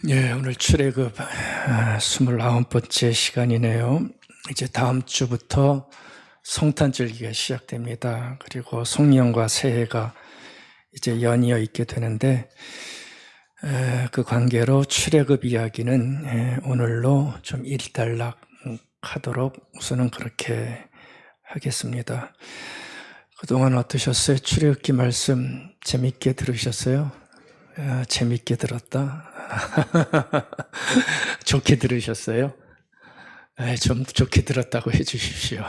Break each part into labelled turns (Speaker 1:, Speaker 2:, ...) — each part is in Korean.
Speaker 1: 오늘 출애굽 29번째 시간이네요. 이제 다음 주부터 성탄절기가 시작됩니다. 그리고 송년과 새해가 이제 연이어 있게 되는데 그 관계로 출애굽 이야기는 오늘로 좀 일단락하도록 우선은 그렇게 하겠습니다. 그동안 어떠셨어요? 출애굽기 말씀 재밌게 들으셨어요? 재밌게 들었다? 좋게 들으셨어요? 좀 좋게 들었다고 해주십시오.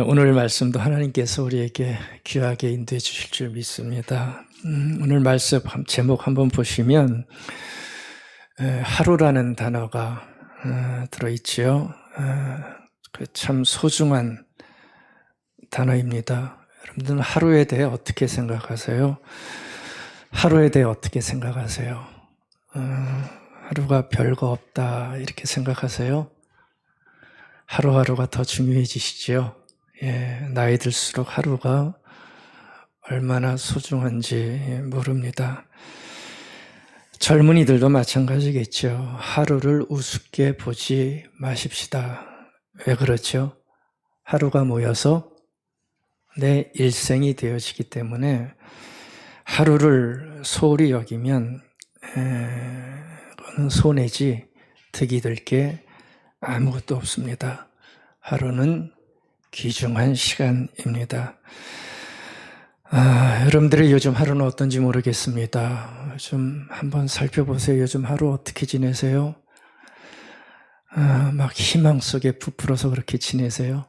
Speaker 1: 오늘 말씀도 하나님께서 우리에게 귀하게 인도해 주실 줄 믿습니다. 오늘 말씀 제목 한번 보시면 하루라는 단어가 들어있지요. 참 소중한 단어입니다. 여러분들은 하루에 대해 어떻게 생각하세요? 하루에 대해 어떻게 생각하세요? 하루가 별거 없다 이렇게 생각하세요? 하루하루가 더 중요해지시죠? 나이 들수록 하루가 얼마나 소중한지 모릅니다. 젊은이들도 마찬가지겠죠. 하루를 우습게 보지 마십시다. 왜 그렇죠? 하루가 모여서 내 일생이 되어지기 때문에 하루를 소홀히 여기면 그건 손해지 득이 될 게 아무것도 없습니다. 하루는 귀중한 시간입니다. 여러분들의 요즘 하루는 어떤지 모르겠습니다. 좀 한번 살펴보세요. 요즘 하루 어떻게 지내세요? 막 희망 속에 부풀어서 그렇게 지내세요?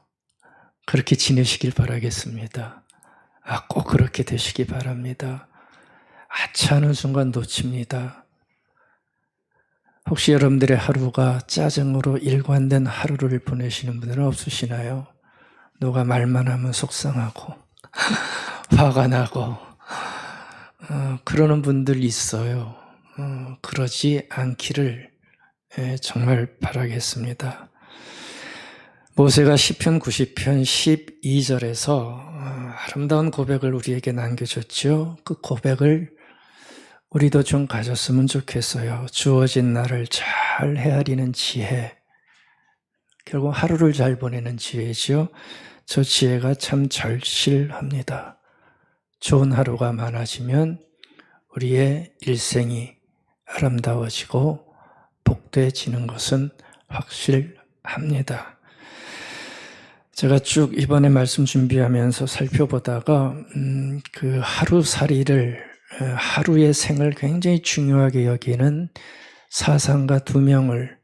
Speaker 1: 그렇게 지내시길 바라겠습니다. 꼭 그렇게 되시기 바랍니다. 하찮은 순간 놓칩니다. 혹시 여러분들의 하루가 짜증으로 일관된 하루를 보내시는 분들은 없으시나요? 누가 말만 하면 속상하고 화가 나고 그러는 분들 있어요. 그러지 않기를 정말 바라겠습니다. 모세가 시편 90편 12절에서 아름다운 고백을 우리에게 남겨줬죠. 그 고백을 우리도 좀 가졌으면 좋겠어요. 주어진 날을 잘 헤아리는 지혜. 결국 하루를 잘 보내는 지혜죠. 저 지혜가 참 절실합니다. 좋은 하루가 많아지면 우리의 일생이 아름다워지고 복되어지는 것은 확실합니다. 제가 쭉 이번에 말씀 준비하면서 살펴보다가 그 하루살이를 하루의 생을 굉장히 중요하게 여기는 사상가 두 명을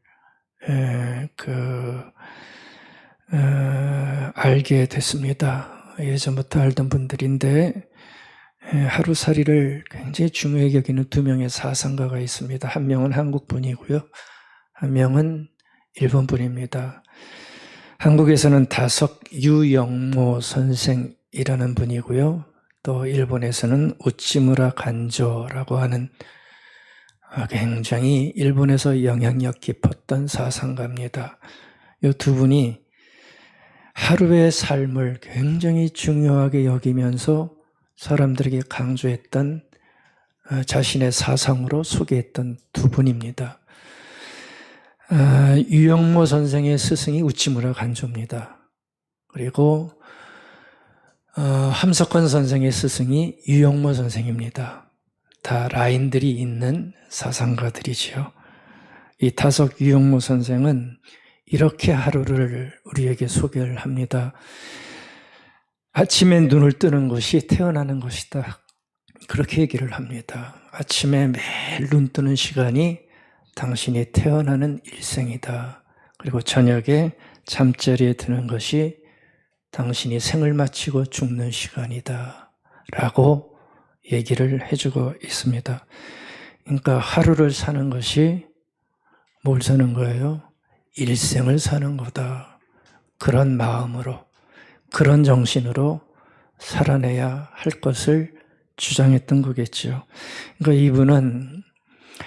Speaker 1: 알게 됐습니다. 예전부터 알던 분들인데 하루살이를 굉장히 중요하게 여기는 두 명의 사상가가 있습니다. 한 명은 한국 분이고요. 한 명은 일본 분입니다. 한국에서는 다석 유영모 선생이라는 분이고요. 또 일본에서는 우치무라 간조라고 하는 굉장히 일본에서 영향력 깊었던 사상가입니다. 이 두 분이 하루의 삶을 굉장히 중요하게 여기면서 사람들에게 강조했던 자신의 사상으로 소개했던 두 분입니다. 유영모 선생의 스승이 우치무라 간조입니다. 그리고 함석헌 선생의 스승이 유영모 선생입니다. 다 라인들이 있는 사상가들이지요. 이 타석 유영모 선생은 이렇게 하루를 우리에게 소개를 합니다. 아침에 눈을 뜨는 것이 태어나는 것이다. 그렇게 얘기를 합니다. 아침에 매일 눈 뜨는 시간이 당신이 태어나는 일생이다. 그리고 저녁에 잠자리에 드는 것이 당신이 생을 마치고 죽는 시간이다. 라고 얘기를 해주고 있습니다. 그러니까 하루를 사는 것이 뭘 사는 거예요? 일생을 사는 거다. 그런 마음으로, 그런 정신으로 살아내야 할 것을 주장했던 거겠죠. 그러니까 이분은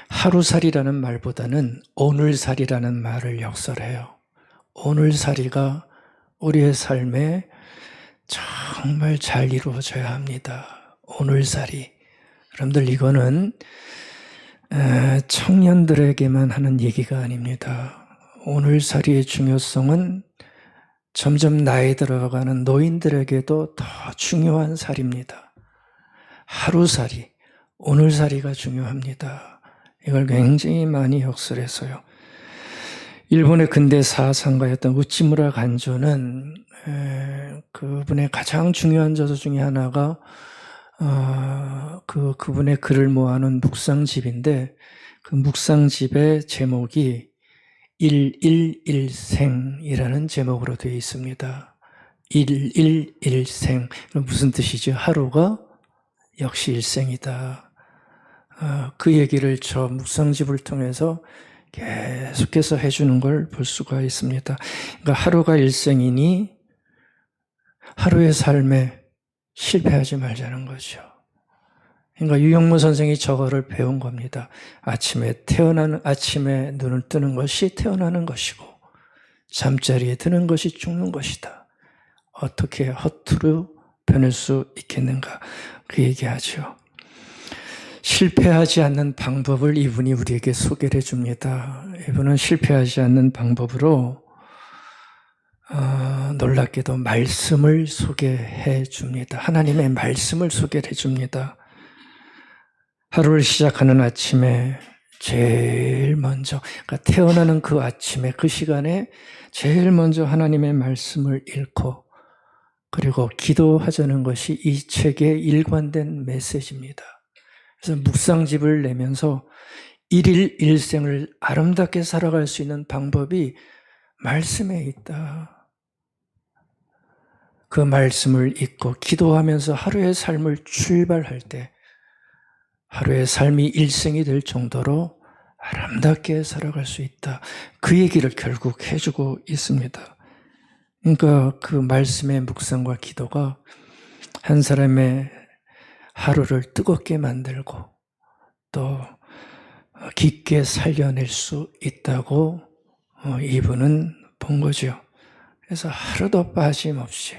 Speaker 1: 하루살이라는 말보다는 오늘살이라는 말을 역설해요. 오늘살이가 우리의 삶에 정말 잘 이루어져야 합니다. 오늘살이. 여러분들 이거는 청년들에게만 하는 얘기가 아닙니다. 오늘살이의 중요성은 점점 나이 들어가는 노인들에게도 더 중요한 살입니다. 하루살이, 오늘살이가 중요합니다. 이걸 굉장히 많이 역설해서요. 일본의 근대 사상가였던 우치무라 간조는 그분의 가장 중요한 저서 중에 하나가 그분의 글을 모아놓은 묵상집인데 그 묵상집의 제목이 111생이라는 제목으로 되어 있습니다. 111생 무슨 뜻이죠? 하루가 역시 일생이다. 그 얘기를 저 묵상집을 통해서 계속해서 해주는 걸 볼 수가 있습니다. 그러니까 하루가 일생이니 하루의 삶에 실패하지 말자는 거죠. 그러니까 유영무 선생이 저거를 배운 겁니다. 아침에 눈을 뜨는 것이 태어나는 것이고 잠자리에 드는 것이 죽는 것이다. 어떻게 허투루 변할 수 있겠는가? 그 얘기하죠. 실패하지 않는 방법을 이분이 우리에게 소개를 해줍니다. 이분은 실패하지 않는 방법으로 놀랍게도 말씀을 소개해 줍니다. 하나님의 말씀을 소개해 줍니다. 하루를 시작하는 아침에 제일 먼저, 그러니까 태어나는 그 아침에 그 시간에 제일 먼저 하나님의 말씀을 읽고 그리고 기도하자는 것이 이 책의 일관된 메시지입니다. 그래서 묵상집을 내면서 일일 일생을 아름답게 살아갈 수 있는 방법이 말씀에 있다. 그 말씀을 읽고 기도하면서 하루의 삶을 출발할 때 하루의 삶이 일생이 될 정도로 아름답게 살아갈 수 있다. 그 얘기를 결국 해주고 있습니다. 그러니까 그 말씀의 묵상과 기도가 한 사람의 하루를 뜨겁게 만들고 또 깊게 살려낼 수 있다고 이분은 본 거죠. 그래서 하루도 빠짐없이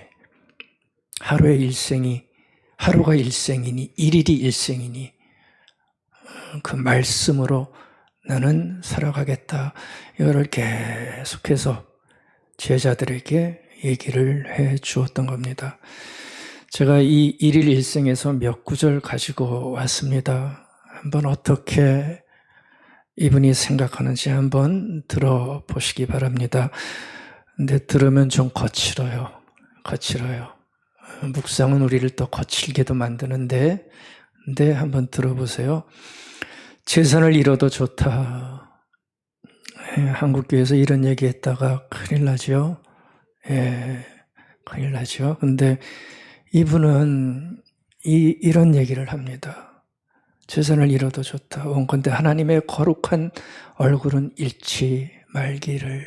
Speaker 1: 하루가 일생이니 일일이 일생이니 그 말씀으로 나는 살아가겠다. 이거를 계속해서 제자들에게 얘기를 해 주었던 겁니다. 제가 이 일일 일생에서 몇 구절 가지고 왔습니다. 한번 어떻게 이분이 생각하는지 한번 들어보시기 바랍니다. 근데 들으면 좀 거칠어요. 묵상은 우리를 또 거칠게도 만드는데, 근데 한번 들어보세요. 재산을 잃어도 좋다. 한국교회에서 이런 얘기했다가 큰일 나죠. 큰일 나죠. 근데 이분은 이런 얘기를 합니다. 재산을 잃어도 좋다. 원컨대 하나님의 거룩한 얼굴은 잃지 말기를.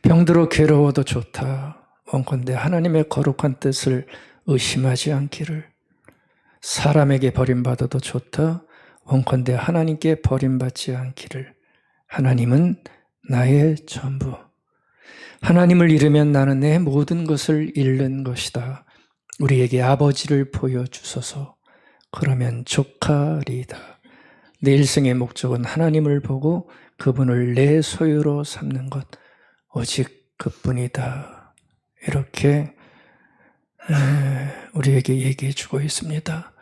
Speaker 1: 병들어 괴로워도 좋다. 원컨대 하나님의 거룩한 뜻을 의심하지 않기를. 사람에게 버림받아도 좋다. 원컨대 하나님께 버림받지 않기를. 하나님은 나의 전부. 하나님을 잃으면 나는 내 모든 것을 잃는 것이다. 우리에게 아버지를 보여주소서. 그러면 족하리이다. 내 일생의 목적은 하나님을 보고 그분을 내 소유로 삼는 것, 오직 그뿐이다. 이렇게 우리에게 얘기해 주고 있습니다.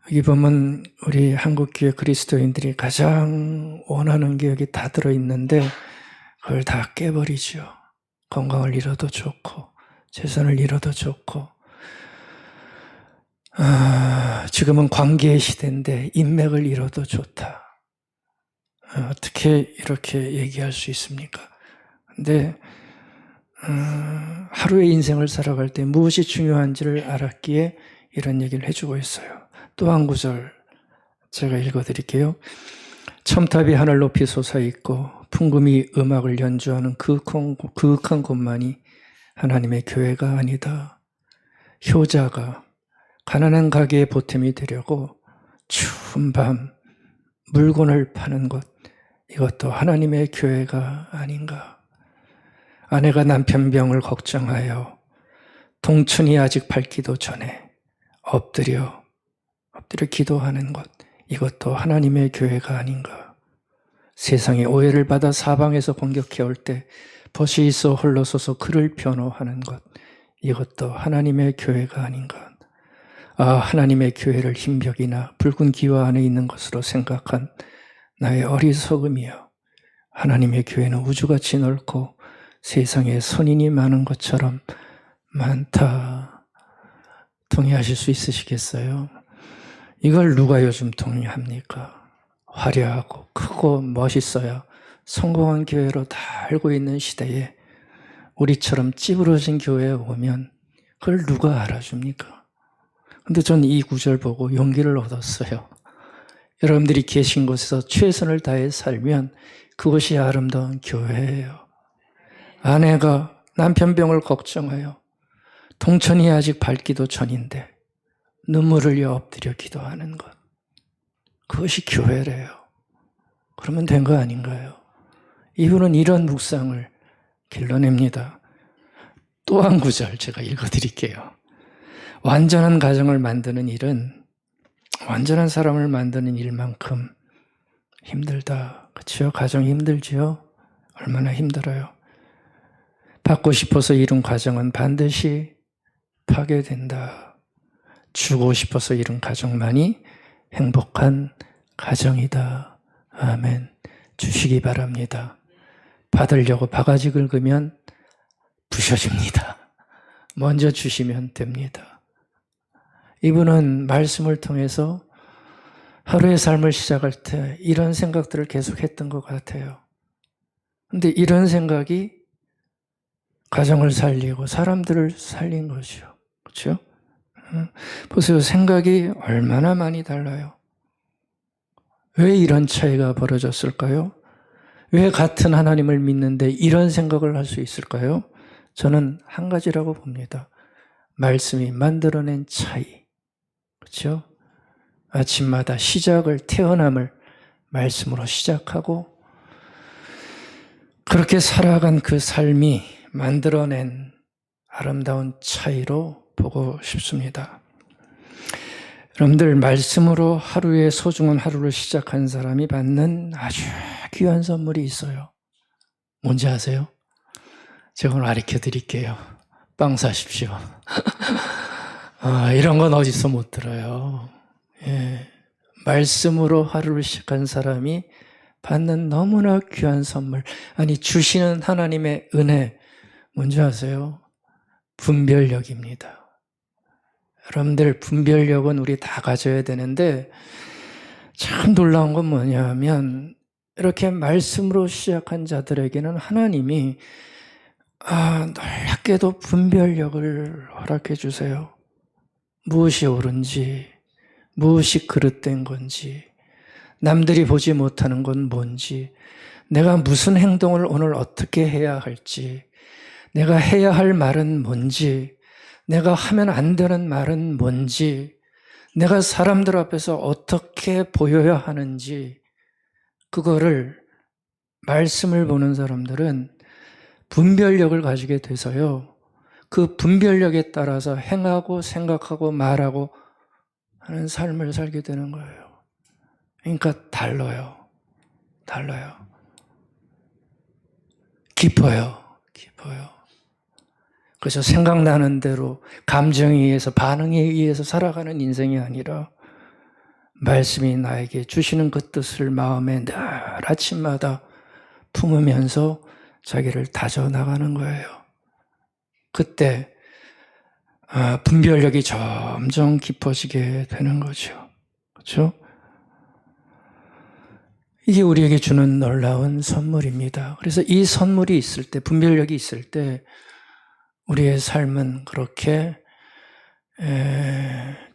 Speaker 1: 여기 보면 우리 한국교회 그리스도인들이 가장 원하는 게 여기 다 들어있는데 그걸 다 깨버리죠. 건강을 잃어도 좋고 재산을 잃어도 좋고 지금은 관계의 시대인데 인맥을 잃어도 좋다. 어떻게 이렇게 얘기할 수 있습니까? 근데 하루의 인생을 살아갈 때 무엇이 중요한지를 알았기에 이런 얘기를 해주고 있어요. 또 한 구절 제가 읽어드릴게요. 첨탑이 하늘 높이 솟아있고 풍금이 음악을 연주하는 그윽한 곳만이 하나님의 교회가 아니다. 효자가 가난한 가게에 보탬이 되려고 추운 밤 물건을 파는 것, 이것도 하나님의 교회가 아닌가. 아내가 남편 병을 걱정하여 동천이 아직 밝기도 전에 엎드려 기도하는 것, 이것도 하나님의 교회가 아닌가. 세상에 오해를 받아 사방에서 공격해올 때 벗이 있어 홀로 서서 그를 변호하는 것, 이것도 하나님의 교회가 아닌가. 하나님의 교회를 흰벽이나 붉은 기와 안에 있는 것으로 생각한 나의 어리석음이여. 하나님의 교회는 우주같이 넓고 세상에 선인이 많은 것처럼 많다. 동의하실 수 있으시겠어요? 이걸 누가 요즘 동의합니까? 화려하고 크고 멋있어야 성공한 교회로 다 알고 있는 시대에 우리처럼 찌부러진 교회에 오면 그걸 누가 알아줍니까? 근데 전 이 구절 보고 용기를 얻었어요. 여러분들이 계신 곳에서 최선을 다해 살면 그것이 아름다운 교회예요. 아내가 남편 병을 걱정하여 동천이 아직 밝기도 전인데 눈물을 흘려 엎드려 기도하는 것, 그것이 교회래요. 그러면 된 거 아닌가요? 이분은 이런 묵상을 길러냅니다. 또 한 구절 제가 읽어드릴게요. 완전한 가정을 만드는 일은 완전한 사람을 만드는 일만큼 힘들다. 그렇죠? 가정 힘들지요? 얼마나 힘들어요. 받고 싶어서 이룬 가정은 반드시 파괴된다. 주고 싶어서 이룬 가정만이 행복한 가정이다. 아멘. 주시기 바랍니다. 받으려고 바가지 긁으면 부셔집니다. 먼저 주시면 됩니다. 이분은 말씀을 통해서 하루의 삶을 시작할 때 이런 생각들을 계속했던 것 같아요. 근데 이런 생각이 가정을 살리고 사람들을 살린 것이요. 그렇죠? 보세요. 생각이 얼마나 많이 달라요. 왜 이런 차이가 벌어졌을까요? 왜 같은 하나님을 믿는데 이런 생각을 할 수 있을까요? 저는 한 가지라고 봅니다. 말씀이 만들어낸 차이. 그렇죠? 아침마다 시작을, 태어남을 말씀으로 시작하고 그렇게 살아간 그 삶이 만들어낸 아름다운 차이로 보고 싶습니다. 여러분들, 말씀으로 하루의 소중한 하루를 시작한 사람이 받는 아주 귀한 선물이 있어요. 뭔지 아세요? 제가 오늘 가르쳐 드릴게요. 빵 사십시오. 이런 건 어디서 못 들어요. 예. 말씀으로 하루를 시작한 사람이 받는 너무나 귀한 선물, 아니 주시는 하나님의 은혜, 뭔지 아세요? 분별력입니다. 여러분들, 분별력은 우리 다 가져야 되는데 참 놀라운 건 뭐냐면 이렇게 말씀으로 시작한 자들에게는 하나님이 놀랍게도 분별력을 허락해 주세요. 무엇이 옳은지, 무엇이 그릇된 건지, 남들이 보지 못하는 건 뭔지, 내가 무슨 행동을 오늘 어떻게 해야 할지, 내가 해야 할 말은 뭔지, 내가 하면 안 되는 말은 뭔지, 내가 사람들 앞에서 어떻게 보여야 하는지, 그거를 말씀을 보는 사람들은 분별력을 가지게 돼서요, 그 분별력에 따라서 행하고 생각하고 말하고 하는 삶을 살게 되는 거예요. 그러니까 달라요. 깊어요. 그래서 생각나는 대로 감정에 의해서, 반응에 의해서 살아가는 인생이 아니라 말씀이 나에게 주시는 그 뜻을 마음에 늘 아침마다 품으면서 자기를 다져나가는 거예요. 그때 분별력이 점점 깊어지게 되는 거죠. 그렇죠? 이게 우리에게 주는 놀라운 선물입니다. 그래서 이 선물이 있을 때, 분별력이 있을 때 우리의 삶은 그렇게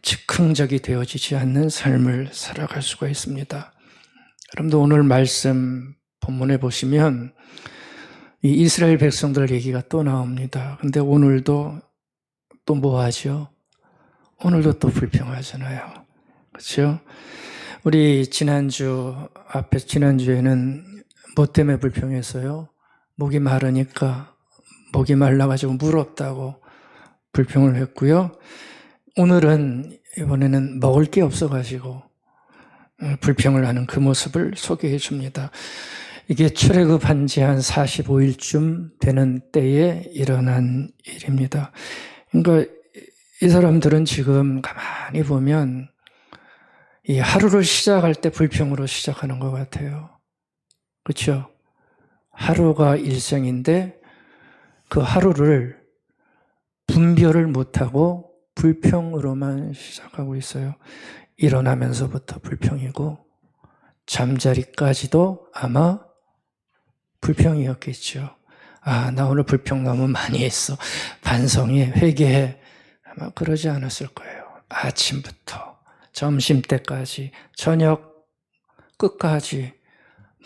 Speaker 1: 즉흥적이 되어지지 않는 삶을 살아갈 수가 있습니다. 여러분들, 오늘 말씀 본문에 보시면 이 이스라엘 백성들 얘기가 또 나옵니다. 근데 오늘도 또 뭐 하죠? 오늘도 또 불평하잖아요. 그렇죠? 우리 지난주에는 뭐 때문에 불평했어요? 목이 마르니까, 목이 말라가지고 물 없다고 불평을 했고요. 오늘은, 이번에는 먹을 게 없어가지고 불평을 하는 그 모습을 소개해 줍니다. 이게 출애굽한 지 한 45일쯤 되는 때에 일어난 일입니다. 그러니까 이 사람들은 지금 가만히 보면 이 하루를 시작할 때 불평으로 시작하는 것 같아요. 그렇죠? 하루가 일생인데 그 하루를 분별을 못하고 불평으로만 시작하고 있어요. 일어나면서부터 불평이고 잠자리까지도 아마 불평이었겠죠. 아, 나 오늘 불평 너무 많이 했어. 반성해, 회개해. 아마 그러지 않았을 거예요. 아침부터 점심때까지 저녁 끝까지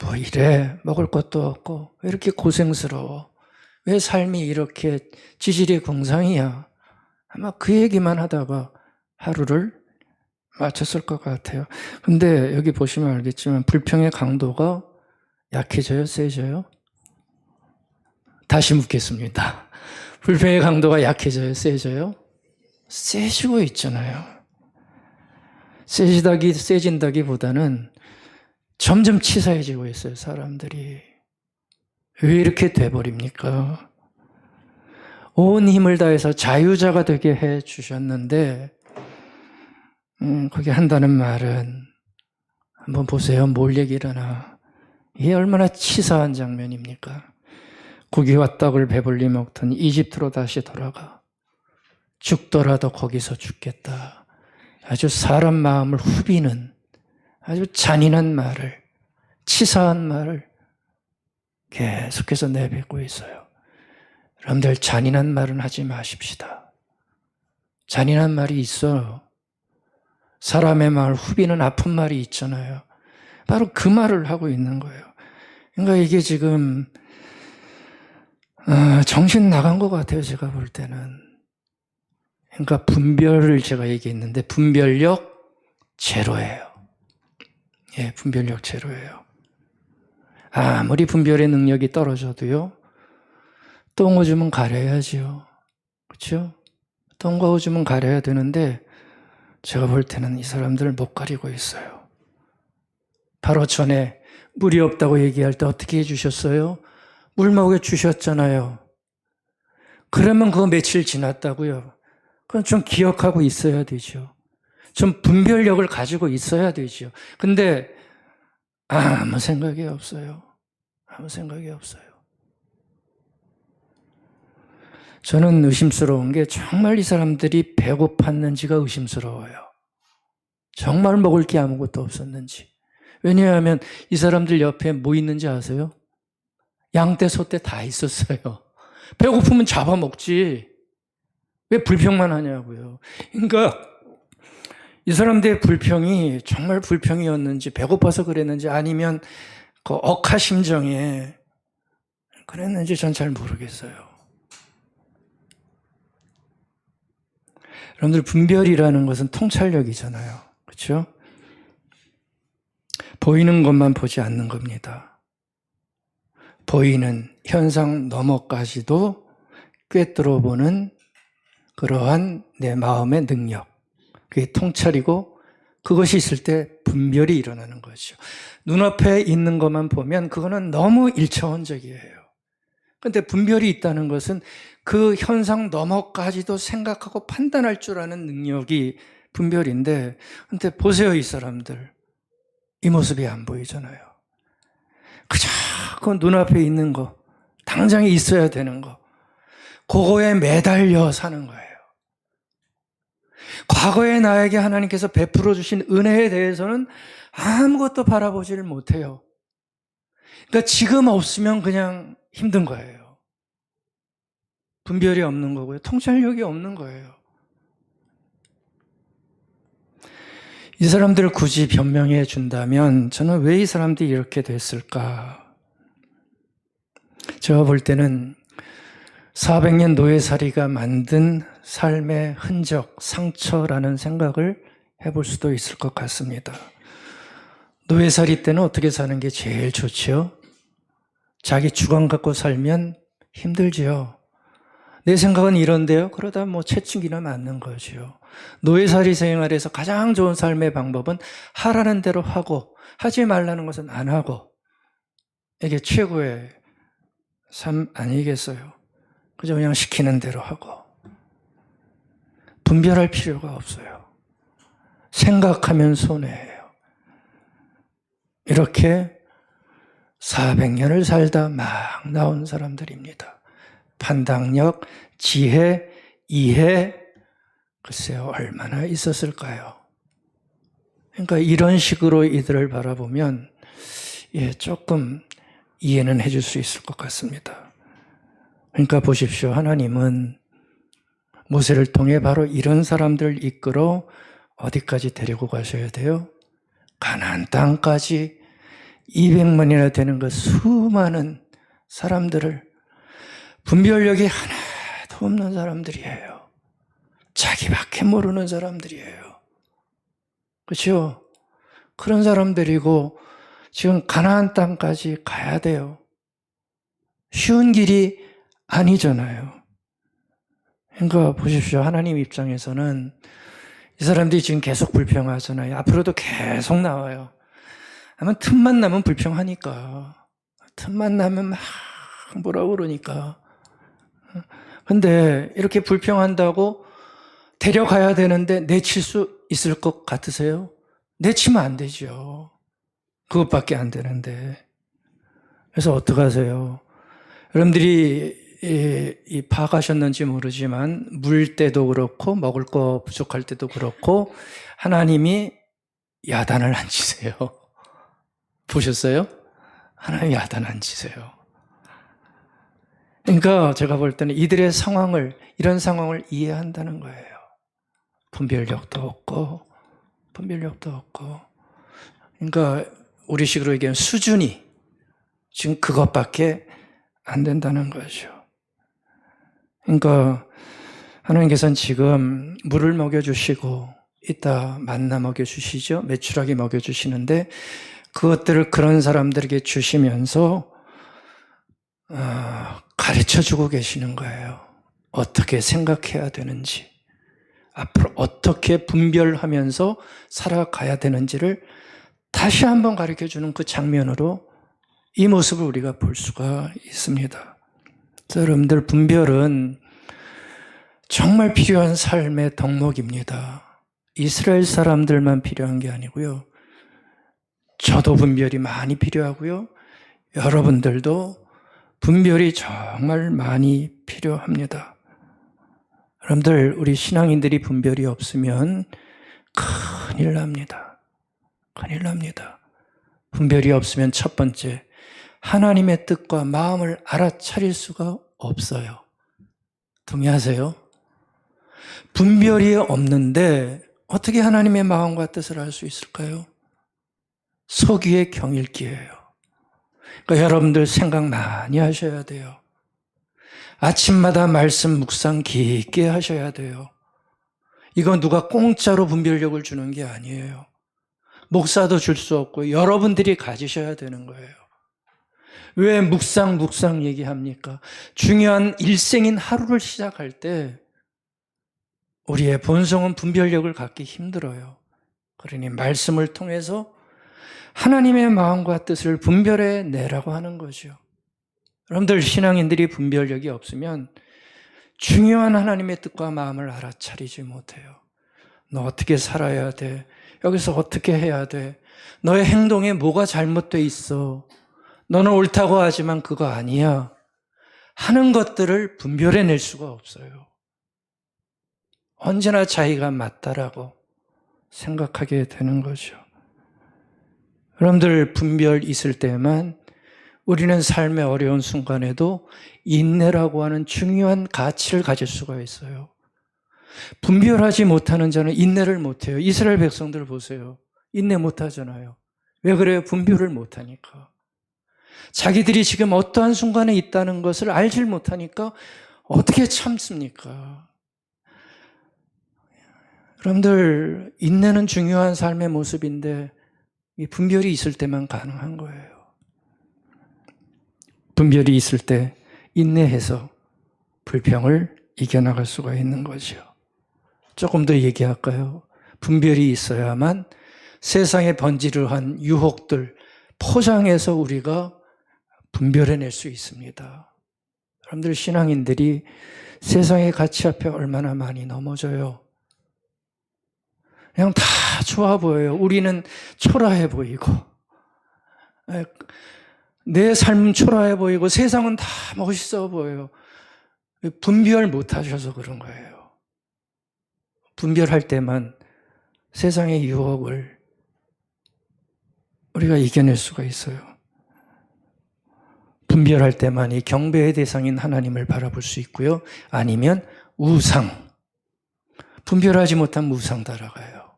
Speaker 1: 뭐 이래 먹을 것도 없고 왜 이렇게 고생스러워? 왜 삶이 이렇게 지질이 궁상이야? 아마 그 얘기만 하다가 하루를 마쳤을 것 같아요. 근데 여기 보시면 알겠지만 불평의 강도가 약해져요? 세져요? 다시 묻겠습니다. 불평의 강도가 약해져요? 세져요? 세지고 있잖아요. 세진다기보다는 점점 치사해지고 있어요, 사람들이. 왜 이렇게 돼버립니까? 온 힘을 다해서 자유자가 되게 해 주셨는데, 거기 한다는 말은, 한번 보세요. 뭘 얘기를 하나. 이게 얼마나 치사한 장면입니까? 고기와 떡을 배불리 먹던 이집트로 다시 돌아가. 죽더라도 거기서 죽겠다. 아주 사람 마음을 후비는 아주 잔인한 말을, 치사한 말을 계속해서 내뱉고 있어요. 여러분들 잔인한 말은 하지 마십시다. 잔인한 말이 있어요. 사람의 마음을 후비는 아픈 말이 있잖아요. 바로 그 말을 하고 있는 거예요. 그러니까 이게 지금 정신 나간 것 같아요. 제가 볼 때는. 그러니까 분별을 제가 얘기했는데 분별력 제로예요. 예, 분별력 제로예요. 아무리 분별의 능력이 떨어져도요. 똥 오줌은 가려야지요. 그렇죠? 똥과 오줌은 가려야 되는데 제가 볼 때는 이 사람들을 못 가리고 있어요. 바로 전에 물이 없다고 얘기할 때 어떻게 해주셨어요? 물 먹여 주셨잖아요. 그러면 그거 며칠 지났다고요. 그건 좀 기억하고 있어야 되죠. 좀 분별력을 가지고 있어야 되죠. 근데 아무 생각이 없어요. 아무 생각이 없어요. 저는 의심스러운 게 정말 이 사람들이 배고팠는지가 의심스러워요. 정말 먹을 게 아무것도 없었는지. 왜냐하면 이 사람들 옆에 뭐 있는지 아세요? 양떼, 소떼 다 있었어요. 배고프면 잡아먹지. 왜 불평만 하냐고요. 그러니까 이 사람들의 불평이 정말 불평이었는지 배고파서 그랬는지 아니면 그 억하심정에 그랬는지 전 잘 모르겠어요. 여러분들 분별이라는 것은 통찰력이잖아요. 그렇죠? 보이는 것만 보지 않는 겁니다. 보이는 현상 너머까지도 꿰뚫어 보는 그러한 내 마음의 능력. 그게 통찰이고 그것이 있을 때 분별이 일어나는 거죠. 눈앞에 있는 것만 보면 그거는 너무 일차원적이에요. 그런데 분별이 있다는 것은 그 현상 너머까지도 생각하고 판단할 줄 아는 능력이 분별인데 근데 보세요 이 사람들. 이 모습이 안 보이잖아요. 그저 그 눈앞에 있는 거 당장에 있어야 되는 거 그거에 매달려 사는 거예요. 과거에 나에게 하나님께서 베풀어 주신 은혜에 대해서는 아무것도 바라보지를 못해요. 그러니까 지금 없으면 그냥 힘든 거예요. 분별이 없는 거고요. 통찰력이 없는 거예요. 이 사람들을 굳이 변명해 준다면 저는 왜 이 사람들이 이렇게 됐을까? 제가 볼 때는 400년 노예살이가 만든 삶의 흔적, 상처라는 생각을 해볼 수도 있을 것 같습니다. 노예살이 때는 어떻게 사는 게 제일 좋죠? 자기 주관 갖고 살면 힘들지요. 내 생각은 이런데요. 그러다 뭐 채찍이나 맞는 거죠. 노예살이 생활에서 가장 좋은 삶의 방법은 하라는 대로 하고 하지 말라는 것은 안 하고, 이게 최고의 삶 아니겠어요? 그저 그냥 시키는 대로 하고 분별할 필요가 없어요. 생각하면 손해예요. 이렇게 400년을 살다 막 나온 사람들입니다. 판단력, 지혜, 이해, 글쎄요, 얼마나 있었을까요? 그러니까 이런 식으로 이들을 바라보면 조금 이해는 해줄 수 있을 것 같습니다. 그러니까 보십시오. 하나님은 모세를 통해 바로 이런 사람들을 이끌어 어디까지 데리고 가셔야 돼요? 가나안 땅까지 200만이나 되는 그 수많은 사람들을, 분별력이 하나도 없는 사람들이에요. 자기밖에 모르는 사람들이에요. 그렇죠? 그런 사람들이고 지금 가나안 땅까지 가야 돼요. 쉬운 길이 아니잖아요. 그러니까 보십시오. 하나님 입장에서는 이 사람들이 지금 계속 불평하잖아요. 앞으로도 계속 나와요. 아마 틈만 나면 불평하니까. 틈만 나면 막 뭐라고 그러니까. 근데 이렇게 불평한다고 데려가야 되는데 내칠 수 있을 것 같으세요? 내치면 안 되죠. 그것밖에 안 되는데. 그래서 어떡하세요? 여러분들이 파악하셨는지 모르지만 물 때도 그렇고 먹을 거 부족할 때도 그렇고 하나님이 야단을 안 치세요. 보셨어요? 하나님 야단 안 치세요. 그러니까 제가 볼 때는 이들의 상황을, 이런 상황을 이해한다는 거예요. 분별력도 없고. 그러니까 우리식으로 얘기하면 수준이 지금 그것밖에 안 된다는 거죠. 그러니까 하나님께서는 지금 물을 먹여주시고 이따 만나 먹여주시죠. 메추라기 먹여주시는데 그것들을 그런 사람들에게 주시면서 가르쳐주고 계시는 거예요. 어떻게 생각해야 되는지, 앞으로 어떻게 분별하면서 살아가야 되는지를 다시 한번 가르쳐주는 그 장면으로 이 모습을 우리가 볼 수가 있습니다. 여러분들, 분별은 정말 필요한 삶의 덕목입니다. 이스라엘 사람들만 필요한 게 아니고요. 저도 분별이 많이 필요하고요. 여러분들도 분별이 정말 많이 필요합니다. 여러분들, 우리 신앙인들이 분별이 없으면 큰일 납니다. 큰일 납니다. 분별이 없으면 첫 번째, 하나님의 뜻과 마음을 알아차릴 수가 없어요. 동의하세요? 분별이 없는데 어떻게 하나님의 마음과 뜻을 알 수 있을까요? 서기의 경읽기예요. 그러니까 여러분들 생각 많이 하셔야 돼요. 아침마다 말씀 묵상 깊게 하셔야 돼요. 이건 누가 공짜로 분별력을 주는 게 아니에요. 목사도 줄 수 없고 여러분들이 가지셔야 되는 거예요. 왜 묵상 얘기합니까? 중요한 일생인 하루를 시작할 때 우리의 본성은 분별력을 갖기 힘들어요. 그러니 말씀을 통해서 하나님의 마음과 뜻을 분별해 내라고 하는 거죠. 여러분들, 신앙인들이 분별력이 없으면 중요한 하나님의 뜻과 마음을 알아차리지 못해요. 너 어떻게 살아야 돼? 여기서 어떻게 해야 돼? 너의 행동에 뭐가 잘못돼 있어? 너는 옳다고 하지만 그거 아니야. 하는 것들을 분별해낼 수가 없어요. 언제나 자기가 맞다라고 생각하게 되는 거죠. 여러분들, 분별 있을 때만 우리는 삶의 어려운 순간에도 인내라고 하는 중요한 가치를 가질 수가 있어요. 분별하지 못하는 자는 인내를 못해요. 이스라엘 백성들 보세요. 인내 못하잖아요. 왜 그래요? 분별을 못하니까. 자기들이 지금 어떠한 순간에 있다는 것을 알질 못하니까 어떻게 참습니까? 여러분들, 인내는 중요한 삶의 모습인데 이 분별이 있을 때만 가능한 거예요. 분별이 있을 때 인내해서 불평을 이겨나갈 수가 있는 거죠. 조금 더 얘기할까요? 분별이 있어야만 세상에 번지르한 유혹들 포장해서 우리가 분별해낼 수 있습니다. 여러분들 신앙인들이 세상의 가치 앞에 얼마나 많이 넘어져요. 그냥 다 좋아 보여요. 우리는 초라해 보이고 내 삶은 초라해 보이고 세상은 다 멋있어 보여요. 분별 못하셔서 그런 거예요. 분별할 때만 세상의 유혹을 우리가 이겨낼 수가 있어요. 분별할 때만 이 경배의 대상인 하나님을 바라볼 수 있고요. 아니면 우상, 분별하지 못한 우상 따라가요.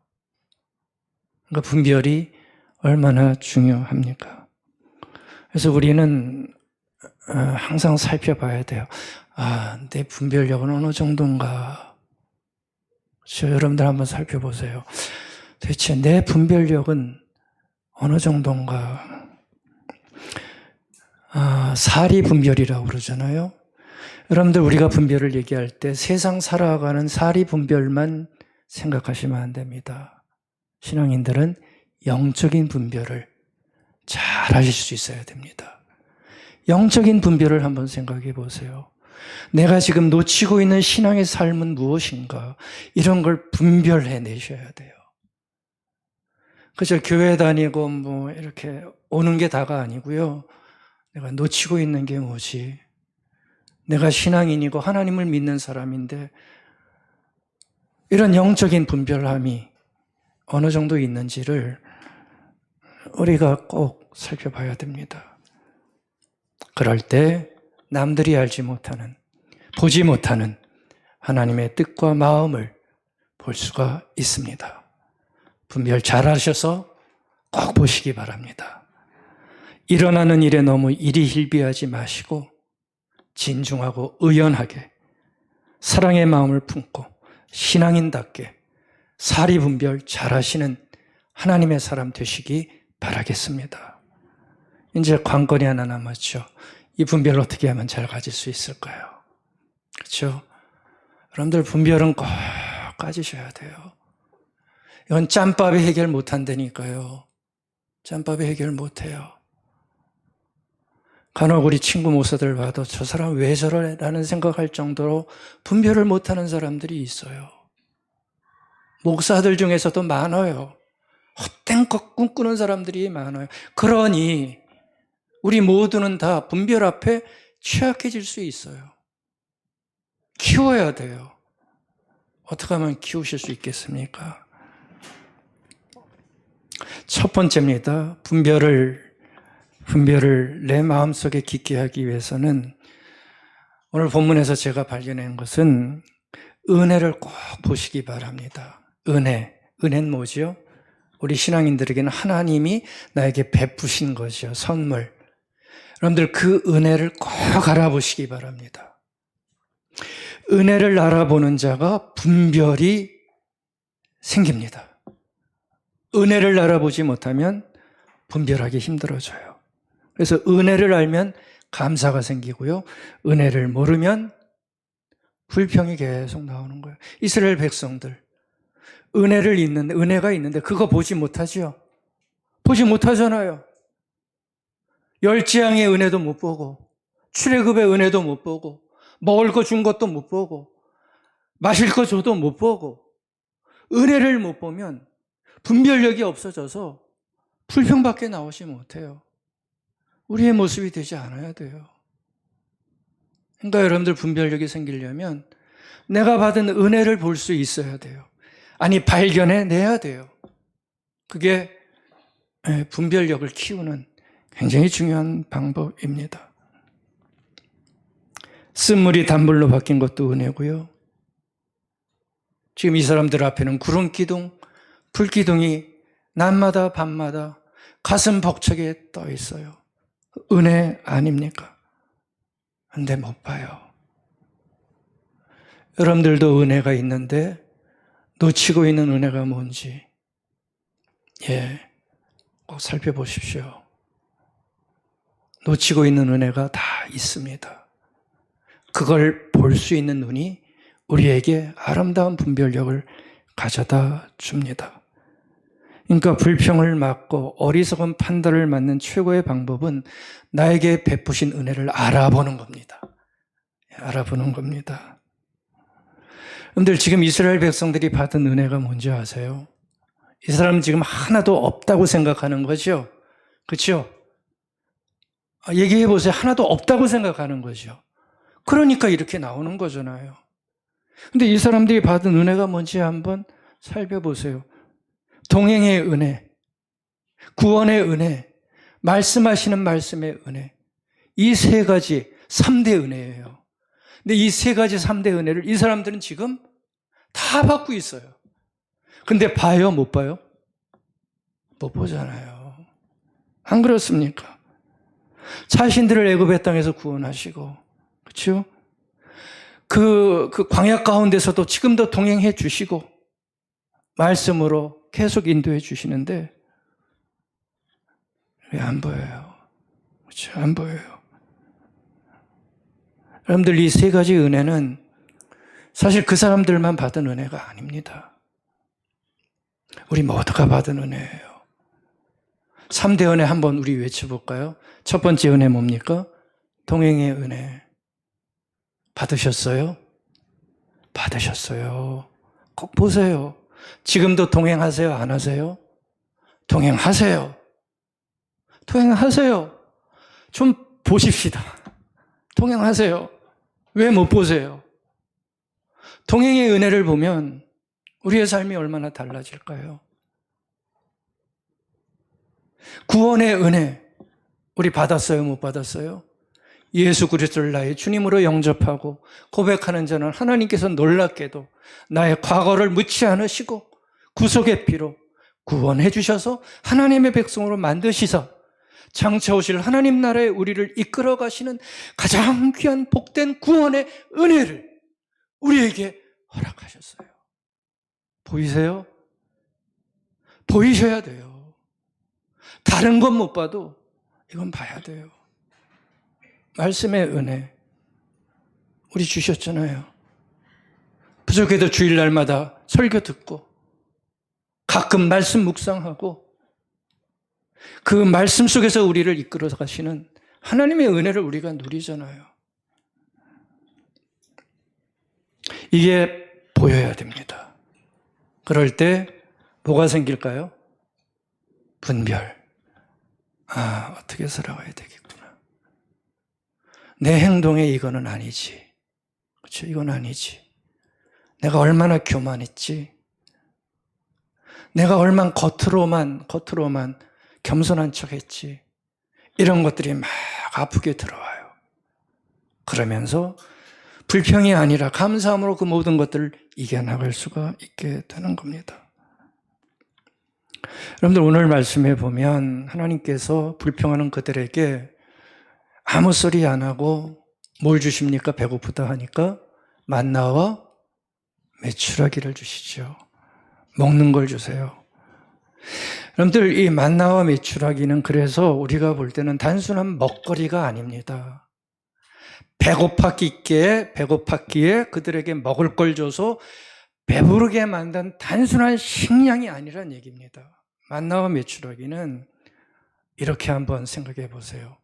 Speaker 1: 그러니까 분별이 얼마나 중요합니까? 그래서 우리는 항상 살펴봐야 돼요. 내 분별력은 어느 정도인가? 여러분들 한번 살펴보세요. 도대체 내 분별력은 어느 정도인가? 사리 분별이라고 그러잖아요. 여러분들 우리가 분별을 얘기할 때 세상 살아가는 사리 분별만 생각하시면 안 됩니다. 신앙인들은 영적인 분별을 잘 하실 수 있어야 됩니다. 영적인 분별을 한번 생각해 보세요. 내가 지금 놓치고 있는 신앙의 삶은 무엇인가? 이런 걸 분별해 내셔야 돼요. 그저 교회 다니고 뭐 이렇게 오는 게 다가 아니고요. 내가 놓치고 있는 게 뭐지? 내가 신앙인이고 하나님을 믿는 사람인데 이런 영적인 분별함이 어느 정도 있는지를 우리가 꼭 살펴봐야 됩니다. 그럴 때 남들이 알지 못하는, 보지 못하는 하나님의 뜻과 마음을 볼 수가 있습니다. 분별 잘 하셔서 꼭 보시기 바랍니다. 일어나는 일에 너무 일희일비하지 마시고 진중하고 의연하게 사랑의 마음을 품고 신앙인답게 사리 분별 잘 하시는 하나님의 사람 되시기 바라겠습니다. 이제 관건이 하나 남았죠. 이 분별을 어떻게 하면 잘 가질 수 있을까요? 그렇죠? 여러분들 분별은 꼭 가지셔야 돼요. 이건 짬밥이 해결 못한다니까요. 짬밥이 해결 못해요. 간혹 우리 친구 목사들 봐도 저 사람 왜 저래? 라는 생각할 정도로 분별을 못하는 사람들이 있어요. 목사들 중에서도 많아요. 헛된 것 꿈꾸는 사람들이 많아요. 그러니 우리 모두는 다 분별 앞에 취약해질 수 있어요. 키워야 돼요. 어떻게 하면 키우실 수 있겠습니까? 첫 번째입니다. 분별을 내 마음속에 깊게 하기 위해서는 오늘 본문에서 제가 발견한 것은 은혜를 꼭 보시기 바랍니다. 은혜는 뭐지요? 우리 신앙인들에게는 하나님이 나에게 베푸신 것이요, 선물. 여러분들 그 은혜를 꼭 알아보시기 바랍니다. 은혜를 알아보는 자가 분별이 생깁니다. 은혜를 알아보지 못하면 분별하기 힘들어져요. 그래서 은혜를 알면 감사가 생기고요. 은혜를 모르면 불평이 계속 나오는 거예요. 이스라엘 백성들 은혜가 있는데 그거 보지 못하지요. 보지 못하잖아요. 열재앙의 은혜도 못 보고 출애굽의 은혜도 못 보고 먹을 거 준 것도 못 보고 마실 거 줘도 못 보고 은혜를 못 보면 분별력이 없어져서 불평밖에 나오지 못해요. 우리의 모습이 되지 않아야 돼요. 그러니까 여러분들 분별력이 생기려면 내가 받은 은혜를 볼 수 있어야 돼요. 아니 발견해내야 돼요. 그게 분별력을 키우는 굉장히 중요한 방법입니다. 쓴물이 단물로 바뀐 것도 은혜고요. 지금 이 사람들 앞에는 구름 기둥, 불 기둥이 낮마다 밤마다 가슴 벅차게 떠 있어요. 은혜 아닙니까? 근데 못 봐요. 여러분들도 은혜가 있는데 놓치고 있는 은혜가 뭔지 꼭 살펴보십시오. 놓치고 있는 은혜가 다 있습니다. 그걸 볼 수 있는 눈이 우리에게 아름다운 분별력을 가져다 줍니다. 그러니까 불평을 막고 어리석은 판단을 막는 최고의 방법은 나에게 베푸신 은혜를 알아보는 겁니다. 알아보는 겁니다. 여러분들 지금 이스라엘 백성들이 받은 은혜가 뭔지 아세요? 이 사람은 지금 하나도 없다고 생각하는 거죠. 그렇죠? 얘기해 보세요. 하나도 없다고 생각하는 거죠. 그러니까 이렇게 나오는 거잖아요. 근데 이 사람들이 받은 은혜가 뭔지 한번 살펴보세요. 동행의 은혜, 구원의 은혜, 말씀하시는 말씀의 은혜. 이 세 가지 3대 은혜예요. 근데 이 세 가지 3대 은혜를 이 사람들은 지금 다 받고 있어요. 근데 봐요? 못 봐요? 못 보잖아요. 안 그렇습니까? 자신들을 애굽의 땅에서 구원하시고, 그렇죠? 그 광야 가운데서도 지금도 동행해 주시고, 말씀으로 계속 인도해 주시는데, 왜 안 보여요? 그렇죠? 안 보여요. 여러분들, 이 세 가지 은혜는 사실 그 사람들만 받은 은혜가 아닙니다. 우리 모두가 받은 은혜예요. 3대 은혜 한번 우리 외쳐볼까요? 첫 번째 은혜 뭡니까? 동행의 은혜. 받으셨어요? 받으셨어요. 꼭 보세요. 지금도 동행하세요? 안 하세요? 동행하세요. 동행하세요. 좀 보십시다. 동행하세요. 왜 못 보세요? 동행의 은혜를 보면 우리의 삶이 얼마나 달라질까요? 구원의 은혜, 우리 받았어요? 못 받았어요? 예수 그리스도를 나의 주님으로 영접하고 고백하는 자는 하나님께서 놀랍게도 나의 과거를 묻지 않으시고 구속의 피로 구원해 주셔서 하나님의 백성으로 만드시사 장차 오실 하나님 나라에 우리를 이끌어 가시는 가장 귀한 복된 구원의 은혜를 우리에게 허락하셨어요. 보이세요? 보이셔야 돼요. 다른 건 못 봐도 이건 봐야 돼요. 말씀의 은혜 우리 주셨잖아요. 부족해도 주일날마다 설교 듣고 가끔 말씀 묵상하고 그 말씀 속에서 우리를 이끌어 가시는 하나님의 은혜를 우리가 누리잖아요. 이게 보여야 됩니다. 그럴 때 뭐가 생길까요? 분별. 어떻게 살아가야 되겠구나. 내 행동에 이거는 아니지. 그렇죠? 이건 아니지. 내가 얼마나 교만했지. 내가 얼마나 겉으로만 겸손한 척했지. 이런 것들이 막 아프게 들어와요. 그러면서 불평이 아니라 감사함으로 그 모든 것들을 이겨나갈 수가 있게 되는 겁니다. 여러분들 오늘 말씀에 보면 하나님께서 불평하는 그들에게 아무 소리 안 하고 뭘 주십니까? 배고프다 하니까 만나와 메추라기를 주시죠. 먹는 걸 주세요. 여러분들 이 만나와 메추라기는 그래서 우리가 볼 때는 단순한 먹거리가 아닙니다. 배고팠기에 그들에게 먹을 걸 줘서 배부르게 만든 단순한 식량이 아니란 얘기입니다. 만나와 메추라기는 이렇게 한번 생각해 보세요.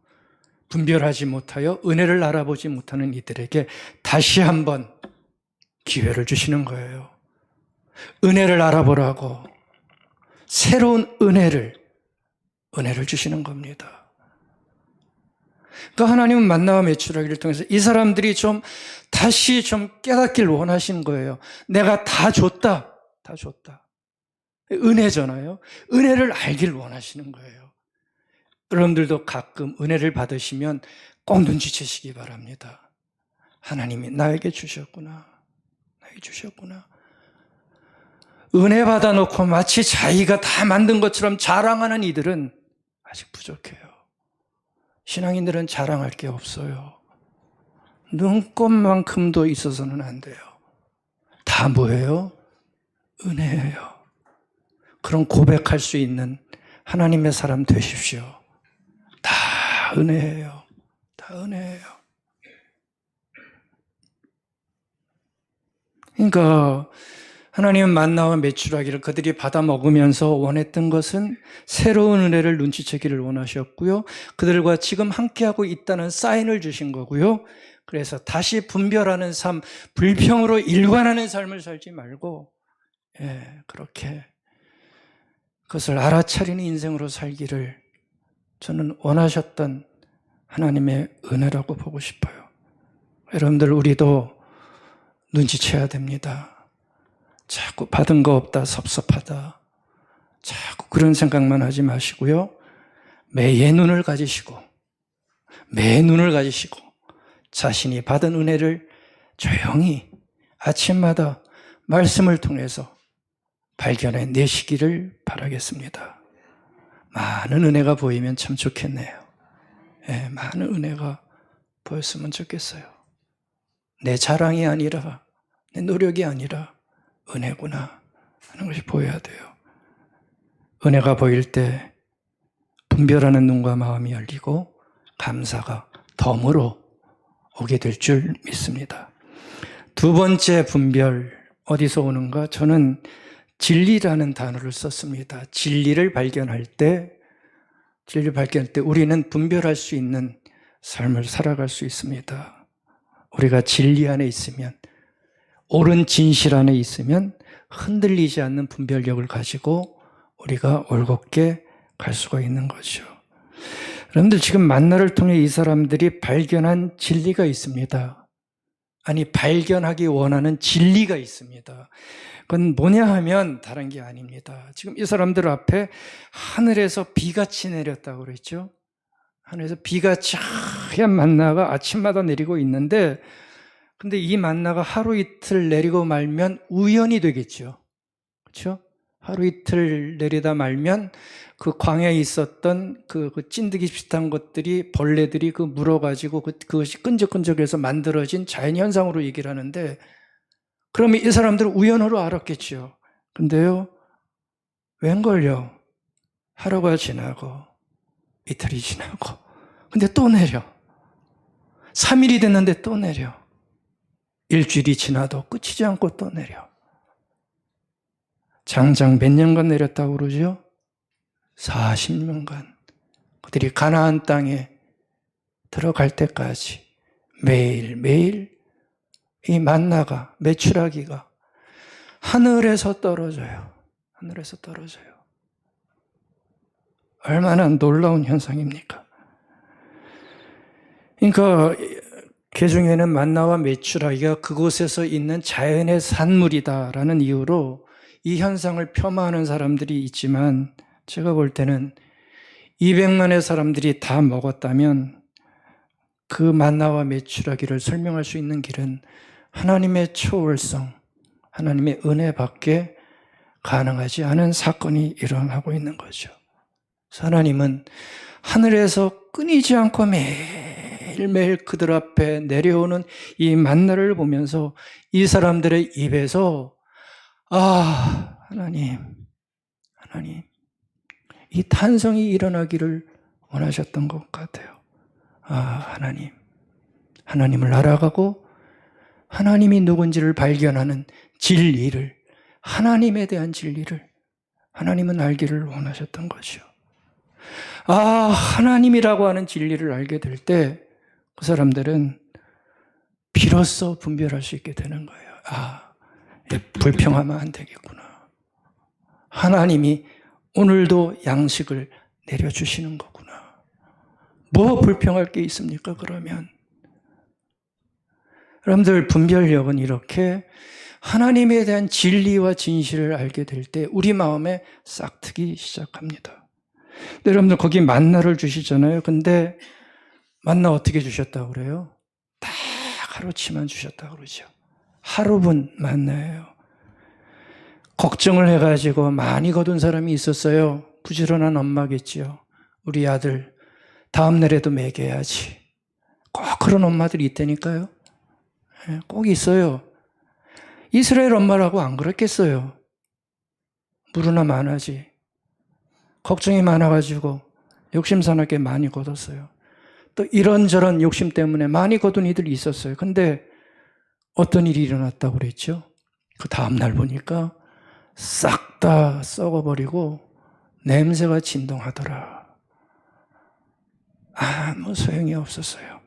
Speaker 1: 분별하지 못하여 은혜를 알아보지 못하는 이들에게 다시 한번 기회를 주시는 거예요. 은혜를 알아보라고 새로운 은혜를 주시는 겁니다. 그러니까 하나님은 만나와 메추라기를 통해서 이 사람들이 다시 깨닫길 원하신 거예요. 내가 다 줬다. 은혜잖아요. 은혜를 알길 원하시는 거예요. 여러분들도 가끔 은혜를 받으시면 꼭 눈치채시기 바랍니다. 하나님이 나에게 주셨구나. 은혜 받아놓고 마치 자기가 다 만든 것처럼 자랑하는 이들은 아직 부족해요. 신앙인들은 자랑할 게 없어요. 눈꼽만큼도 있어서는 안 돼요. 다 뭐예요? 은혜예요. 그런 고백할 수 있는 하나님의 사람 되십시오. 다 은혜예요. 다 은혜예요. 그러니까 하나님은 만나와 메추라기를 그들이 받아 먹으면서 원했던 것은 새로운 은혜를 눈치채기를 원하셨고요. 그들과 지금 함께하고 있다는 사인을 주신 거고요. 그래서 다시 분별하는 삶, 불평으로 일관하는 삶을 살지 말고 그렇게 그것을 알아차리는 인생으로 살기를 저는 원하셨던 하나님의 은혜라고 보고 싶어요. 여러분들 우리도 눈치채야 됩니다. 자꾸 받은 거 없다, 섭섭하다. 자꾸 그런 생각만 하지 마시고요. 매의 눈을 가지시고 자신이 받은 은혜를 조용히 아침마다 말씀을 통해서 발견해 내시기를 바라겠습니다. 많은 은혜가 보이면 참 좋겠네요. 많은 은혜가 보였으면 좋겠어요. 내 자랑이 아니라 내 노력이 아니라 은혜구나 하는 것이 보여야 돼요. 은혜가 보일 때 분별하는 눈과 마음이 열리고 감사가 덤으로 오게 될 줄 믿습니다. 두 번째 분별 어디서 오는가? 저는 진리라는 단어를 썼습니다. 진리를 발견할 때 우리는 분별할 수 있는 삶을 살아갈 수 있습니다. 우리가 진리 안에 있으면, 옳은 진실 안에 있으면 흔들리지 않는 분별력을 가지고 우리가 올곧게 갈 수가 있는 거죠. 여러분들 지금 만나를 통해 이 사람들이 발견한 진리가 있습니다. 아니, 발견하기 원하는 진리가 있습니다. 그건 뭐냐 하면 다른 게 아닙니다. 지금 이 사람들 앞에 하늘에서 비같이 내렸다고 그랬죠. 하늘에서 비같이 하얀 만나가 아침마다 내리고 있는데, 근데 이 만나가 하루 이틀 내리고 말면 우연이 되겠죠. 그렇죠? 하루 이틀 내리다 말면 그 광야에 있었던 그 찐득이 비슷한 것들이, 벌레들이 물어가지고 그것이 끈적끈적해서 만들어진 자연현상으로 얘기를 하는데, 그러면 이 사람들은 우연으로 알았겠죠. 근데요, 웬걸요? 하루가 지나고 이틀이 지나고 근데 또 내려. 3일이 됐는데 또 내려. 일주일이 지나도 끝이지 않고 또 내려. 장장 몇 년간 내렸다고 그러죠? 40년간. 그들이 가나안 땅에 들어갈 때까지 매일매일 이 만나가, 메추라기가 하늘에서 떨어져요. 하늘에서 떨어져요. 얼마나 놀라운 현상입니까? 그러니까 개중에는 만나와 메추라기가 그곳에서 있는 자연의 산물이다라는 이유로 이 현상을 폄하하는 사람들이 있지만, 제가 볼 때는 200만의 사람들이 다 먹었다면 그 만나와 메추라기를 설명할 수 있는 길은 하나님의 초월성, 하나님의 은혜밖에 가능하지 않은 사건이 일어나고 있는 거죠. 하나님은 하늘에서 끊이지 않고 매일매일 그들 앞에 내려오는 이 만나를 보면서 이 사람들의 입에서 하나님, 이 탄성이 일어나기를 원하셨던 것 같아요. 하나님을 알아가고 하나님이 누군지를 발견하는 진리를, 하나님에 대한 진리를 하나님은 알기를 원하셨던 거죠. 하나님이라고 하는 진리를 알게 될 때 그 사람들은 비로소 분별할 수 있게 되는 거예요. 불평하면 안 되겠구나. 하나님이 오늘도 양식을 내려주시는 거구나. 뭐 불평할 게 있습니까, 그러면? 여러분들, 분별력은 이렇게 하나님에 대한 진리와 진실을 알게 될 때 우리 마음에 싹트기 시작합니다. 여러분들, 거기 만나를 주시잖아요. 근데 만나 어떻게 주셨다고 그래요? 딱 하루치만 주셨다고 그러죠. 하루분 만나예요. 걱정을 해가지고 많이 거둔 사람이 있었어요. 부지런한 엄마겠지요. 우리 아들 다음 날에도 먹여야지. 꼭 그런 엄마들이 있다니까요. 꼭 있어요. 이스라엘 엄마라고 안 그랬겠어요. 무르나 많아지. 걱정이 많아가지고 욕심사납게 많이 거뒀어요. 또 이런저런 욕심 때문에 많이 거둔 이들이 있었어요. 근데 어떤 일이 일어났다고 그랬죠? 그 다음날 보니까 싹 다 썩어버리고 냄새가 진동하더라. 아무 소용이 없었어요.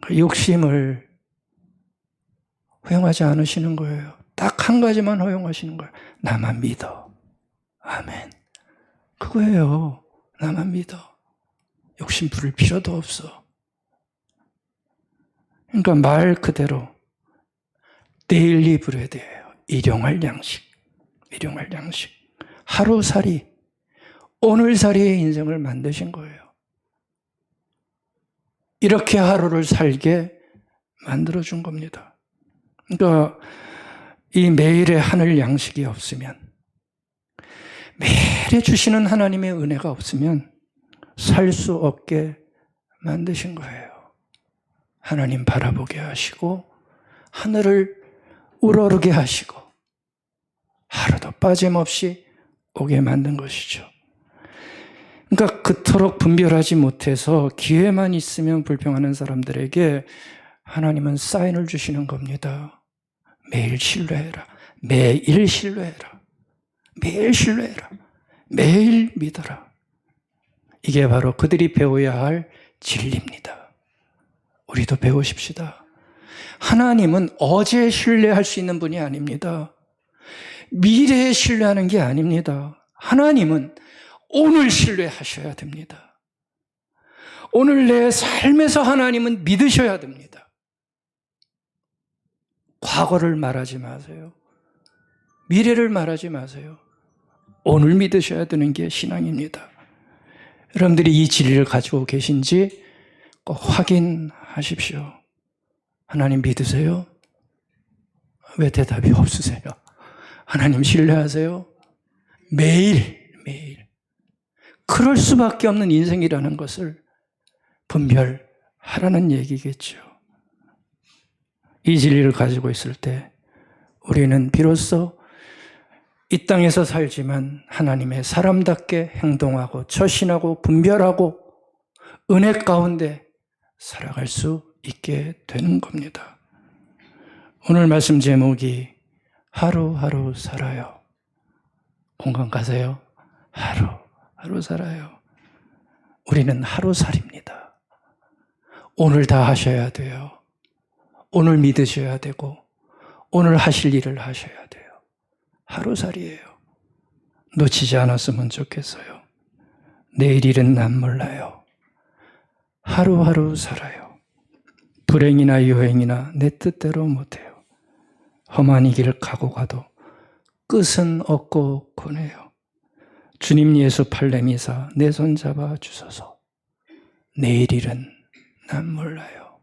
Speaker 1: 그 욕심을 허용하지 않으시는 거예요. 딱 한 가지만 허용하시는 거예요. 나만 믿어. 아멘. 그거예요. 나만 믿어. 욕심 부릴 필요도 없어. 그러니까 말 그대로 데일리 브레드예요. 일용할 양식. 일용할 양식. 하루살이, 오늘살이의 인생을 만드신 거예요. 이렇게 하루를 살게 만들어준 겁니다. 그러니까 이 매일의 하늘 양식이 없으면, 매일에 주시는 하나님의 은혜가 없으면 살 수 없게 만드신 거예요. 하나님 바라보게 하시고 하늘을 우러르게 하시고 하루도 빠짐없이 오게 만든 것이죠. 그러니까 그토록 분별하지 못해서 기회만 있으면 불평하는 사람들에게 하나님은 사인을 주시는 겁니다. 매일 신뢰해라. 매일 신뢰해라. 매일 신뢰해라. 매일 믿어라. 이게 바로 그들이 배워야 할 진리입니다. 우리도 배우십시다. 하나님은 어제 신뢰할 수 있는 분이 아닙니다. 미래에 신뢰하는 게 아닙니다. 하나님은 오늘 신뢰하셔야 됩니다. 오늘 내 삶에서 하나님은 믿으셔야 됩니다. 과거를 말하지 마세요. 미래를 말하지 마세요. 오늘 믿으셔야 되는 게 신앙입니다. 여러분들이 이 진리를 가지고 계신지 꼭 확인하십시오. 하나님 믿으세요? 왜 대답이 없으세요? 하나님 신뢰하세요? 매일 그럴 수밖에 없는 인생이라는 것을 분별하라는 얘기겠죠. 이 진리를 가지고 있을 때 우리는 비로소 이 땅에서 살지만 하나님의 사람답게 행동하고 처신하고 분별하고 은혜 가운데 살아갈 수 있게 되는 겁니다. 오늘 말씀 제목이 하루하루 살아요. 공감 가세요? 하루 살아요. 우리는 하루살입니다. 오늘 다 하셔야 돼요. 오늘 믿으셔야 되고 오늘 하실 일을 하셔야 돼요. 하루살이에요. 놓치지 않았으면 좋겠어요. 내일 일은 난 몰라요. 하루하루 살아요. 불행이나 요행이나 내 뜻대로 못해요. 험한 이 길을 가고 가도 끝은 없고 고네요. 주님 예수 팔레미사 내 손 잡아 주소서. 내일 일은 난 몰라요.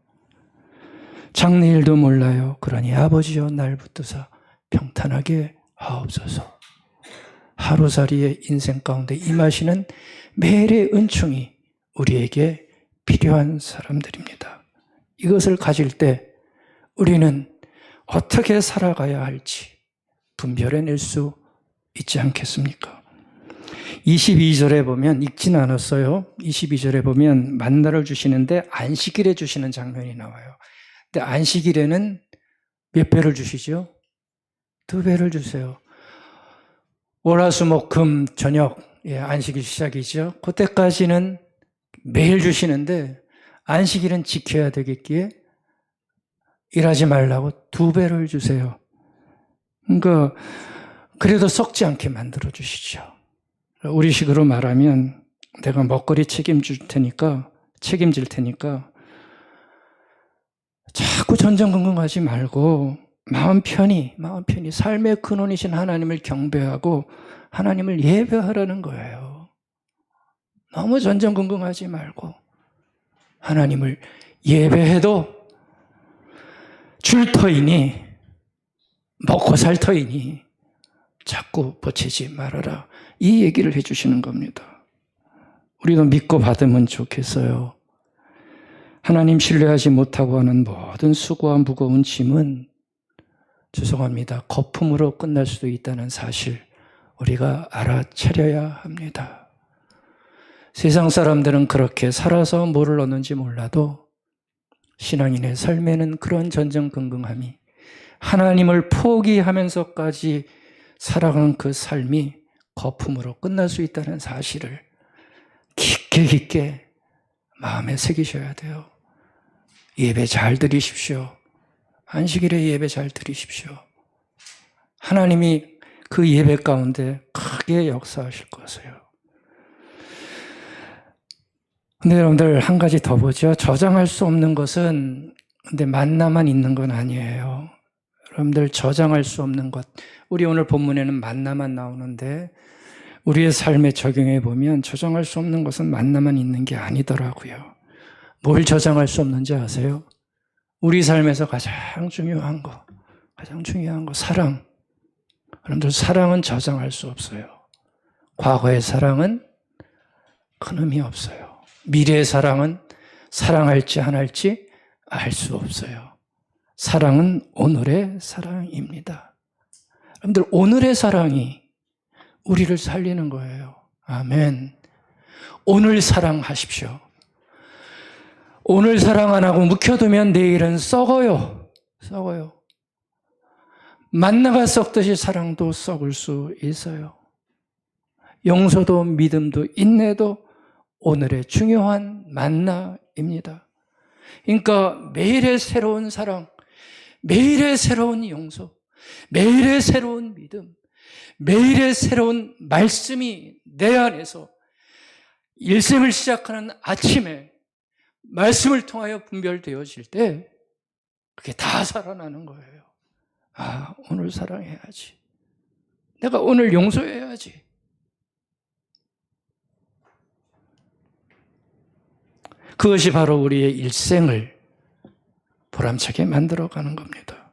Speaker 1: 장래일도 몰라요. 그러니 아버지여 날 붙드사 평탄하게 하옵소서. 하루살이의 인생 가운데 임하시는 매일의 은총이 우리에게 필요한 사람들입니다. 이것을 가질 때 우리는 어떻게 살아가야 할지 분별해낼 수 있지 않겠습니까? 22절에 보면 읽지는 않았어요. 22절에 보면 만나를 주시는데 안식일에 주시는 장면이 나와요. 근데 안식일에는 몇 배를 주시죠? 2배를 주세요. 월화수목금 저녁 안식일 시작이죠. 그때까지는 매일 주시는데 안식일은 지켜야 되겠기에 일하지 말라고 2배를 주세요. 그러니까 그래도 썩지 않게 만들어 주시죠. 우리식으로 말하면 내가 먹거리 책임질 테니까 자꾸 전전긍긍하지 말고 마음 편히 삶의 근원이신 하나님을 경배하고 하나님을 예배하라는 거예요. 너무 전전긍긍하지 말고 하나님을 예배해도 줄 터이니 먹고 살 터이니 자꾸 버티지 말아라. 이 얘기를 해주시는 겁니다. 우리도 믿고 받으면 좋겠어요. 하나님 신뢰하지 못하고 하는 모든 수고와 무거운 짐은 죄송합니다. 거품으로 끝날 수도 있다는 사실 우리가 알아차려야 합니다. 세상 사람들은 그렇게 살아서 뭐를 얻는지 몰라도 신앙인의 삶에는 그런 전전긍긍함이 하나님을 포기하면서까지 살아가는 그 삶이 거품으로 끝날 수 있다는 사실을 깊게 마음에 새기셔야 돼요. 예배 잘 드리십시오. 안식일에 예배 잘 드리십시오. 하나님이 그 예배 가운데 크게 역사하실 것이에요. 근데 여러분들 한 가지 더 보죠. 저장할 수 없는 것은 근데 만나만 있는 건 아니에요. 여러분들 저장할 수 없는 것. 우리 오늘 본문에는 만나만 나오는데 우리의 삶에 적용해 보면 저장할 수 없는 것은 만나만 있는 게 아니더라고요. 뭘 저장할 수 없는지 아세요? 우리 삶에서 가장 중요한 거, 사랑. 여러분들 사랑은 저장할 수 없어요. 과거의 사랑은 큰 의미 없어요. 미래의 사랑은 사랑할지 안 할지 알 수 없어요. 사랑은 오늘의 사랑입니다. 여러분들 오늘의 사랑이 우리를 살리는 거예요. 아멘. 오늘 사랑하십시오. 오늘 사랑 안 하고 묵혀두면 내일은 썩어요. 만나가 썩듯이 사랑도 썩을 수 있어요. 용서도 믿음도 인내도 오늘의 중요한 만나입니다. 그러니까 매일의 새로운 사랑, 매일의 새로운 용서, 매일의 새로운 믿음, 매일의 새로운 말씀이 내 안에서 일생을 시작하는 아침에 말씀을 통하여 분별되어질 때 그게 다 살아나는 거예요. 아, 오늘 사랑해야지. 내가 오늘 용서해야지. 그것이 바로 우리의 일생을 보람차게 만들어가는 겁니다.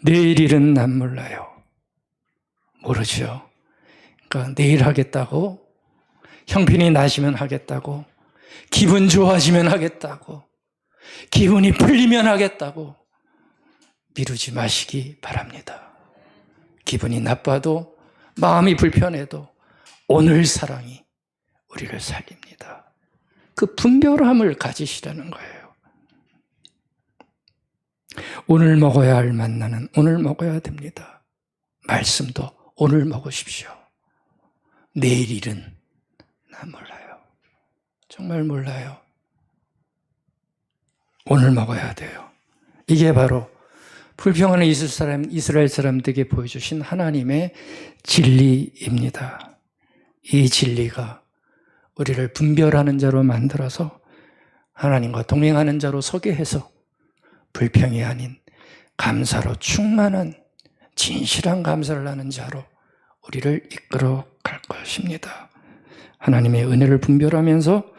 Speaker 1: 내일 일은 난 몰라요. 모르죠. 그러니까 내일 하겠다고, 형편이 나시면 하겠다고, 기분 좋아지면 하겠다고, 기분이 풀리면 하겠다고 미루지 마시기 바랍니다. 기분이 나빠도 마음이 불편해도 오늘 사랑이 우리를 살립니다. 그 분별함을 가지시라는 거예요. 오늘 먹어야 할 만나는 오늘 먹어야 됩니다. 말씀도 오늘 먹으십시오. 내일 일은 난 몰라요. 정말 몰라요. 오늘 먹어야 돼요. 이게 바로 불평하는 이스라엘 사람들에게 보여주신 하나님의 진리입니다. 이 진리가 우리를 분별하는 자로 만들어서 하나님과 동행하는 자로 서게 해서 불평이 아닌 감사로 충만한 진실한 감사를 하는 자로 우리를 이끌어 갈 것입니다. 하나님의 은혜를 분별하면서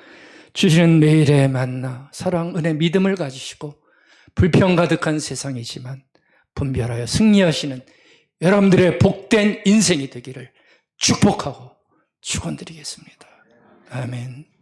Speaker 1: 주시는 매일의 만나, 사랑, 은혜, 믿음을 가지시고 불평 가득한 세상이지만 분별하여 승리하시는 여러분들의 복된 인생이 되기를 축복하고 축원드리겠습니다. 아멘.